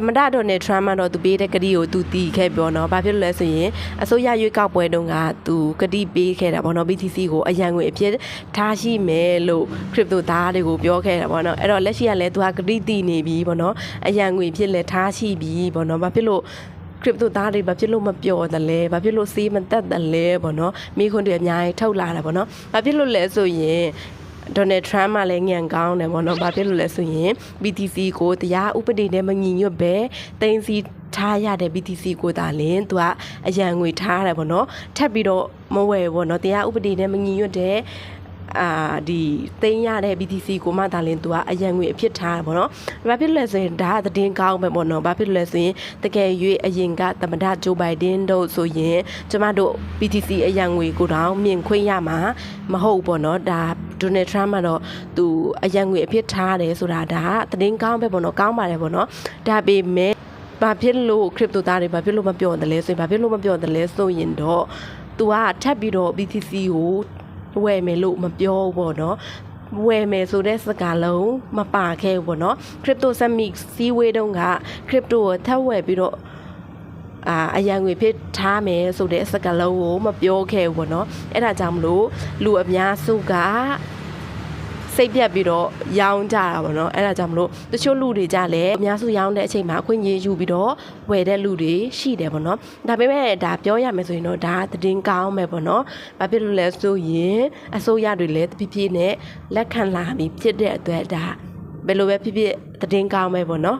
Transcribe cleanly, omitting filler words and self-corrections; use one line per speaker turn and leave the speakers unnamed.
မတတော်နဲ့ trauma တော့သူပေးတဲ့ကတိကိုသူတီးခဲ့ပြောနော်ဘာဖြစ်လို့လဲဆိုရင်အစိုးရရွေးကောက်ပွဲတုန်းကသူကတိပေးခဲ့တာပေါ့နော် BTC ကိုအရန်ငွေအဖြစ်ထားရှိမယ်လို့ crypto သားတွေကိုပြောခဲ့တာပေါ့နော်အဲ့တော့လက်ရှိကလည်းသူကကတိတီးနေပြီပေါ့နော်အရန်ငွေဖြစ်လဲထားရှိပြီပေါ့နော်ဘာဖြစ်လို့crypto သားတွေဘာဖြစ်လို့မပျော်တယ်လဲဘာဖြစ်လို့စေးမတက်တယ်လဲပေါ့နော်မိခွန်းတွေအများကြီးထုတ်လာတာပေါ့နော်ဘာဖြစ်လို့လဲဆိုရင်Donald Trump ကလည်းညံကောင်းတယ်ပေါ့နော်။ဘာဖြစ်လို့လဲဆိုရင် BTC ကိုတရားဥပဒေနဲ့မညီညွတ်ပဲတင်စီထားရတဲ့ BTC ကိုသာလင်းသူကအရန်ငွေထားတယ်ပေါ့နော်။ထပ်ပြီးတော့မဝယ်ပေါ့နော်။တရားဥပဒေနဲ့မညီညွတ်တဲ့ဒီသိမ်းရတဲ့ BTC ကိုမှသာလင်းသူကအရန်ငွေအဖြစ်ထားတယ်ပေါ့နော်။ဘာဖြစ်လို့လဲဆိုရင်ဒါကသတင်းကောင်းပဲပေါ့နော်။ဘာဖြစ်လို့လဲဆိုရင်တကယ်၍အရင်ကသမ္မတဂျိုဘိုင်ဒန်တို့ဆိုရင်ကျမတို့ BTC အရန်ငွေကိုတောင်မြင်ခွင့်ရမှာမဟုတ်ပေါ့နော်။ဒါDonald Trump ကတော့သူအရန်ငွေအဖြစ်ထားတယ်ဆိုတာဒါသတင်းကောင်းပဲပေါ့နော်ကောင်းပါတယ်ပေါ့နော်ဒါပေမဲ့ဘာဖြစ်လို့ crypto သားတွေဘာဖြစ်လို့မပြောတယ်လဲဆိုရင်ဘာဖြစ်လို့မပြောတယ်လဲဆိုရင်တော့သူကထပ်ပြီးတော့ BTC ကိုဝယ်မယ်လို့မပြောဘူးပေါ့နော်ဝယ်မယ်ဆိုတဲ့စကားလုံးမပါခဲ့ဘူးပေါ့နော် crypto summit စီးဝေးတုန်းက crypto ကိုထပ်ဝယ်ပြီးတော့အရန်ငွေဖြစ်ထားမယ်ဆိုတဲ့စကားလုံးကိုမပြောခဲ့ဘူးပေါ့နော်အဲ့ဒါကြောင့်မလို့လူအများစုကစိတ်ပြတ်ပြီးတော့ရောင်းကြတာပေါ့နော်အဲ့ဒါကြောင့်မလို့တချို့လူတွေကြလည်းအများစုရောင်းတဲ့အချိန်မှာအခွင့်အရေးယူပြီးတော့ဝယ်တဲ့လူတွေရှိတယ်ပေါ့နော်ဒါပေမဲ့ဒါပြောရမယ်ဆိုရင်တော့ဒါသတင်းကောင်းပဲပေါ့နော်ဘာဖြစ်လို့လဲဆိုရင်အစိုးရတွေလည်းတဖြည်းဖြည်းနဲ့လက်ခံလာပြီးဖြစ်တဲ့အတွက်ဒါဘယ်လိုပဲဖြစ်ဖြစ်သတင်းကောင်းပဲပေါ့နော်